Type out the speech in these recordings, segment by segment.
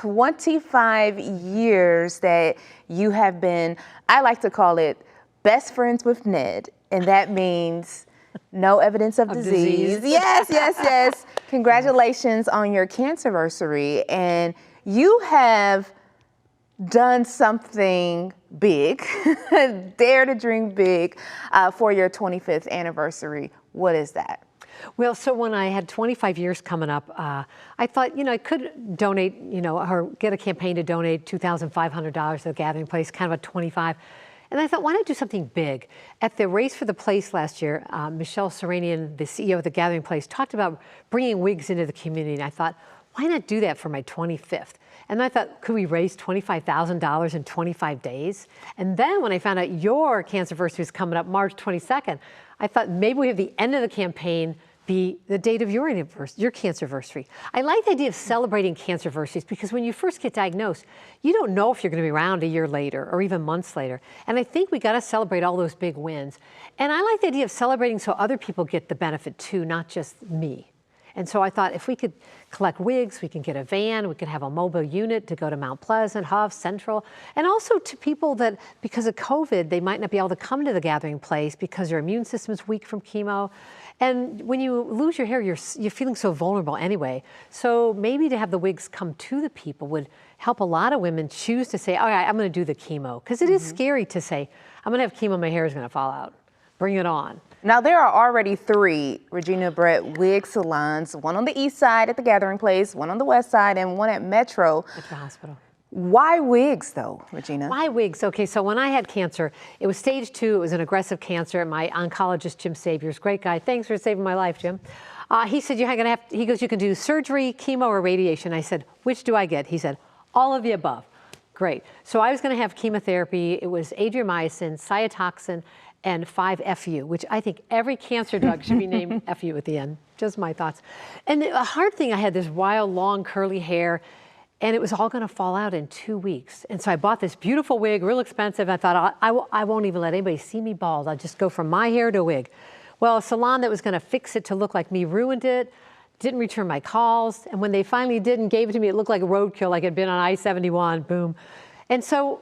25 years that you have been, I like to call it best friends with Ned, and that means no evidence of disease. Yes, yes, yes. Congratulations on your cancerversary. And you have done something big, dare to dream big, for your 25th anniversary. What is that? Well, so when I had 25 years coming up, I thought, I could donate, or get a campaign to donate $2,500 to the Gathering Place, kind of a 25. And I thought, why not do something big? At the Race for the Place last year, Michelle Seranian, the CEO of the Gathering Place, talked about bringing wigs into the community. And I thought, why not do that for my 25th? And I thought, could we raise $25,000 in 25 days? And then when I found out your cancerversary was coming up March 22nd, I thought maybe we have the end of the campaign be the date of your cancerversary. I like the idea of celebrating cancerversaries because when you first get diagnosed, you don't know if you're going to be around a year later or even months later. And I think we got to celebrate all those big wins. And I like the idea of celebrating so other people get the benefit too, not just me. And so I thought if we could collect wigs, we can get a van, we could have a mobile unit to go to Mount Pleasant, Huff, Central, and also to people that, because of COVID, they might not be able to come to the Gathering Place because their immune system is weak from chemo. And when you lose your hair, you're feeling so vulnerable anyway. So maybe to have the wigs come to the people would help a lot of women choose to say, all right, I'm going to do the chemo. Because it is scary to say, I'm going to have chemo, my hair is going to fall out. Bring it on. Now, there are already 3 Regina Brett wig salons, one on the east side at the Gathering Place, one on the west side, and one at Metro. At the hospital. Why wigs, though, Regina? Why wigs? Okay, so when I had cancer, it was stage 2. It was an aggressive cancer. My oncologist, Jim Saviors, great guy. Thanks for saving my life, Jim. He said, he goes, you can do surgery, chemo, or radiation. I said, which do I get? He said, all of the above. Great. So I was going to have chemotherapy. It was adriamycin, cytotoxin, and 5-FU, which I think every cancer drug should be named FU at the end. Just my thoughts. And the hard thing, I had this wild, long, curly hair, and it was all going to fall out in 2 weeks. And so I bought this beautiful wig, real expensive. I thought, I won't even let anybody see me bald. I'll just go from my hair to a wig. Well, a salon that was going to fix it to look like me ruined it, didn't return my calls. And when they finally did and gave it to me, it looked like a roadkill, like it had been on I-71, boom. And so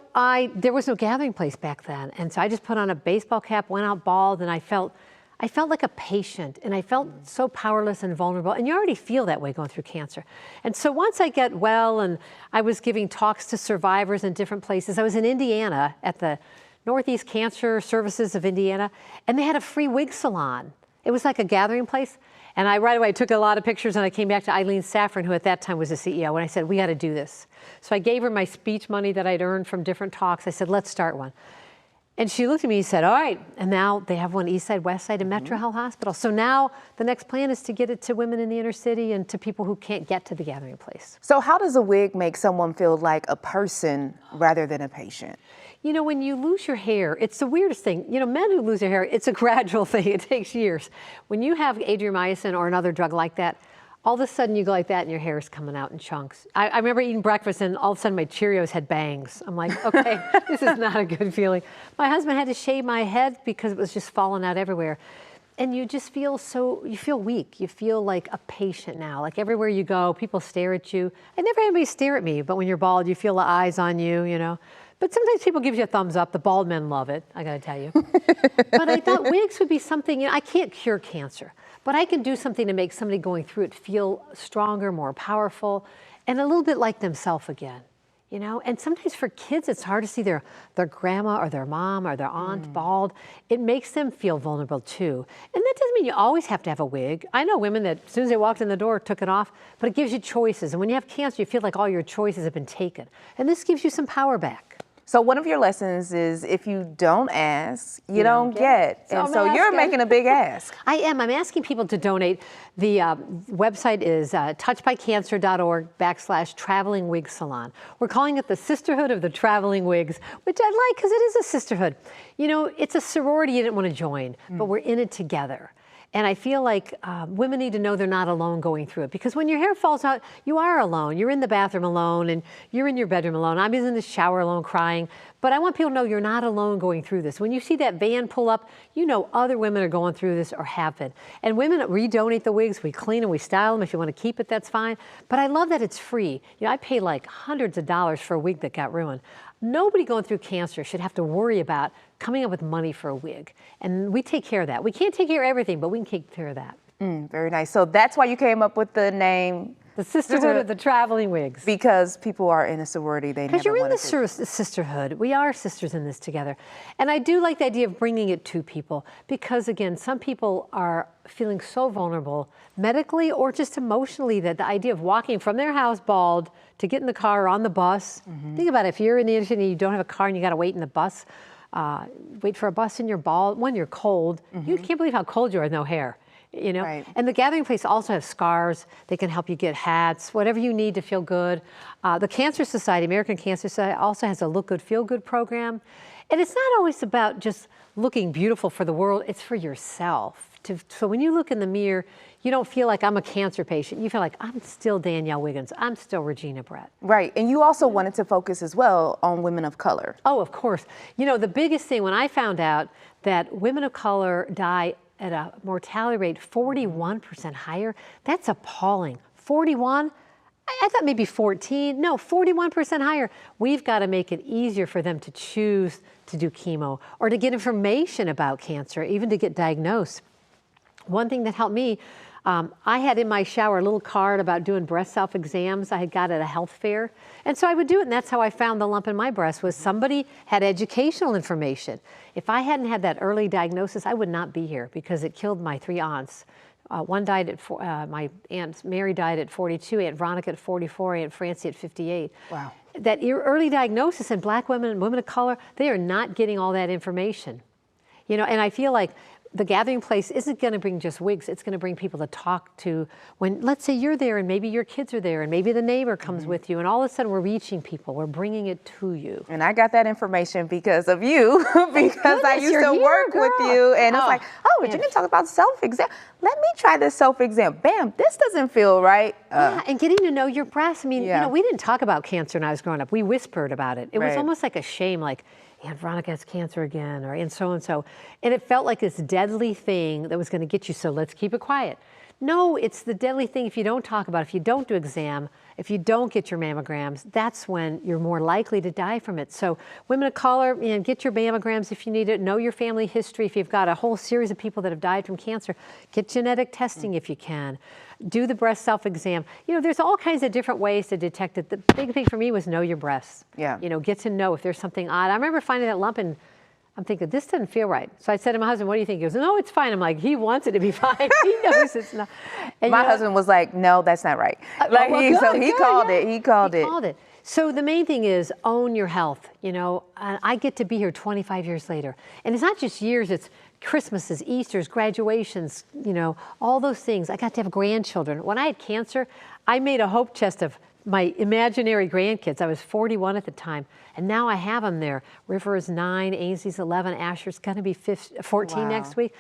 there was no Gathering Place back then. And so I just put on a baseball cap, went out bald, and I felt like a patient, and I felt so powerless and vulnerable. And you already feel that way going through cancer. And so once I get well, and I was giving talks to survivors in different places. I was in Indiana at the Northeast Cancer Services of Indiana, and they had a free wig salon. It was like a Gathering Place. And I right away took a lot of pictures, and I came back to Eileen Saffron, who at that time was the CEO, and I said, we got to do this. So I gave her my speech money that I'd earned from different talks. I said, let's start one. And she looked at me and said, all right. And now they have one east side, west side, and Metro Health Hospital. So now the next plan is to get it to women in the inner city and to people who can't get to the Gathering Place. So how does a wig make someone feel like a person rather than a patient? When you lose your hair, it's the weirdest thing. Men who lose their hair, it's a gradual thing. It takes years. When you have adriamycin or another drug like that, all of a sudden you go like that and your hair is coming out in chunks. I remember eating breakfast and all of a sudden my Cheerios had bangs. I'm like, okay, this is not a good feeling. My husband had to shave my head because it was just falling out everywhere. And you just feel you feel weak. You feel like a patient now. Like everywhere you go, people stare at you. I never had anybody stare at me, but when you're bald, you feel the eyes on you, But sometimes people give you a thumbs up. The bald men love it, I gotta tell you. But I thought wigs would be something, I can't cure cancer, but I can do something to make somebody going through it feel stronger, more powerful, and a little bit like themselves again. And sometimes for kids, it's hard to see their grandma or their mom or their aunt bald. It makes them feel vulnerable too. And that doesn't mean you always have to have a wig. I know women that as soon as they walked in the door, took it off, but it gives you choices. And when you have cancer, you feel like all your choices have been taken. And this gives you some power back. So one of your lessons is if you don't ask, you don't get. And so you're making a big ask. I am. I'm asking people to donate. The website is touchedbycancer.org/Traveling Wig Salon. We're calling it the Sisterhood of the Traveling Wigs, which I like because it is a sisterhood. It's a sorority you didn't want to join, but we're in it together. And I feel like women need to know they're not alone going through it, because when your hair falls out, you are alone. You're in the bathroom alone, and you're in your bedroom alone. I'm in the shower alone crying. But I want people to know you're not alone going through this. When you see that van pull up, you know other women are going through this or have been. And women redonate the wigs. We clean them, we style them. If you want to keep it, that's fine. But I love that it's free. You know, I pay like hundreds of dollars for a wig that got ruined. Nobody going through cancer should have to worry about coming up with money for a wig. And we take care of that. We can't take care of everything, but we can take care of that. Very nice. So that's why you came up with the name? The Sisterhood of the Traveling Wigs. Because people are in a sorority. Because you're in the sisterhood. We are sisters in this together. And I do like the idea of bringing it to people, because again, some people are feeling so vulnerable medically or just emotionally, that the idea of walking from their house bald to get in the car or on the bus. Think about it. If you're in the industry and you don't have a car and you got to wait in the bus, wait for a bus and you're bald, when you're cold, you can't believe how cold you are with no hair. You know, right. And the gathering place also has scarves. They can help you get hats, whatever you need to feel good. The Cancer Society, American Cancer Society, also has a Look Good, Feel Good program. And it's not always about just looking beautiful for the world, it's for yourself. So when you look in the mirror, you don't feel like I'm a cancer patient. You feel like I'm still Danielle Wiggins. I'm still Regina Brett. Right, and you also wanted to focus as well on women of color. Oh, of course. You know, the biggest thing when I found out that women of color die at a mortality rate 41% higher, that's appalling. 41? I thought maybe 14. No, 41% higher. We've got to make it easier for them to choose to do chemo or to get information about cancer, even to get diagnosed. One thing that helped me, I had in my shower a little card about doing breast self-exams I had got at a health fair. And so I would do it, and that's how I found the lump in my breast, was somebody had educational information. If I hadn't had that early diagnosis, I would not be here, because it killed my 3 aunts. One died at, my Aunt Mary died at 42, Aunt Veronica at 44, Aunt Francie at 58. Wow. That early diagnosis, and black women and women of color, they are not getting all that information. You know, and I feel like the gathering place isn't going to bring just wigs. It's going to bring people to talk to when, let's say you're there and maybe your kids are there and maybe the neighbor comes with you, and all of a sudden we're reaching people. We're bringing it to you. And I got that information because of you, because I used to work with you, and it's like, oh, Regina talk about self-exam. Let me try this self-exam. Bam, this doesn't feel right. Yeah, and getting to know your breasts. I mean, you know, we didn't talk about cancer when I was growing up. We whispered about it. It was almost like a shame, like, Aunt Veronica has cancer again, or Aunt so-and-so. And it felt like this deadly thing that was going to get you, so let's keep it quiet. No, it's the deadly thing if you don't talk about it, if you don't do exam, if you don't get your mammograms, that's when you're more likely to die from it. So women of color, you know, get your mammograms if you need it, know your family history. If you've got a whole series of people that have died from cancer, get genetic testing if you can. Do the breast self-exam. You know, there's all kinds of different ways to detect it. The big thing for me was know your breasts. Yeah. You know, get to know if there's something odd. I remember finding that lump and I'm thinking, this doesn't feel right. So I said to my husband, what do you think? He goes, no, it's fine. I'm like, he wants it to be fine. He knows it's not. And my husband was like, no, that's not right. Like, he called it. He called it. So the main thing is own your health. You know, I get to be here 25 years later. And it's not just years, it's Christmases, Easters, graduations, you know, all those things. I got to have grandchildren. When I had cancer, I made a hope chest of my imaginary grandkids. I was 41 at the time, and now I have them there. River is 9, Ainsley's 11, Asher's going to be 14 next week.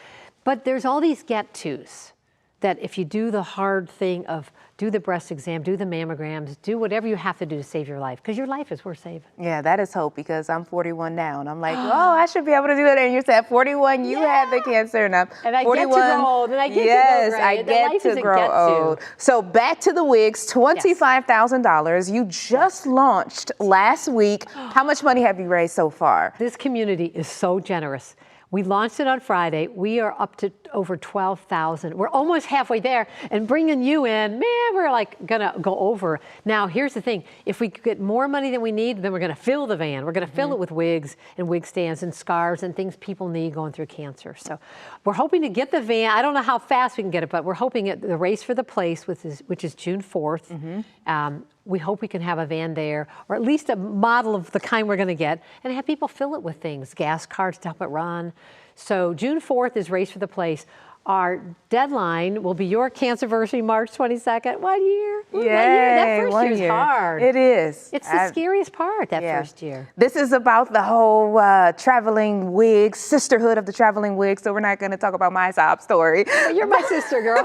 But there's all these get-tos that if you do the hard thing of do the breast exam, do the mammograms, do whatever you have to do to save your life, because your life is worth saving. Yeah, that is hope, because I'm 41 now, and I'm like, oh, I should be able to do that. And you said 41, you had the cancer, and I'm 41. And I get to grow old, and I get to go gray. I get to grow old. So back to the wigs, $25,000. You just launched last week. How much money have you raised so far? This community is so generous. We launched it on Friday. We are up to over 12,000. We're almost halfway there, and bringing you in, man, we're like gonna go over. Now, here's the thing. If we get more money than we need, then we're gonna fill the van. We're gonna fill it with wigs and wig stands and scarves and things people need going through cancer. So we're hoping to get the van. I don't know how fast we can get it, but we're hoping at the Race for the Place, which is June 4th. We hope we can have a van there, or at least a model of the kind we're going to get, and have people fill it with things, gas cards to help it run. So June 4th is Race for the Place. Our deadline will be your Cancerversary, March 22nd. 1 year. Ooh, Yay, that first 1 year's year. hard. It is. It's the scariest part, that first year. This is about the whole Traveling Wigs, Sisterhood of the Traveling Wigs, so we're not going to talk about my sob story. Well, you're my sister, girl.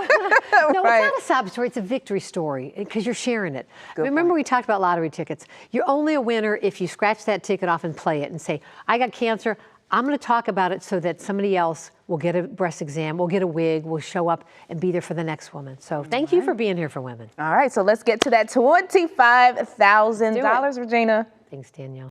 No, Right. it's not a sob story. It's a victory story because you're sharing it. Remember we talked about lottery tickets. You're only a winner if you scratch that ticket off and play it and say, I got cancer. I'm going to talk about it so that somebody else will get a breast exam, will get a wig, will show up and be there for the next woman. So thank you for being here for women. All right, so let's get to that $25,000, Regina. Thanks, Danielle.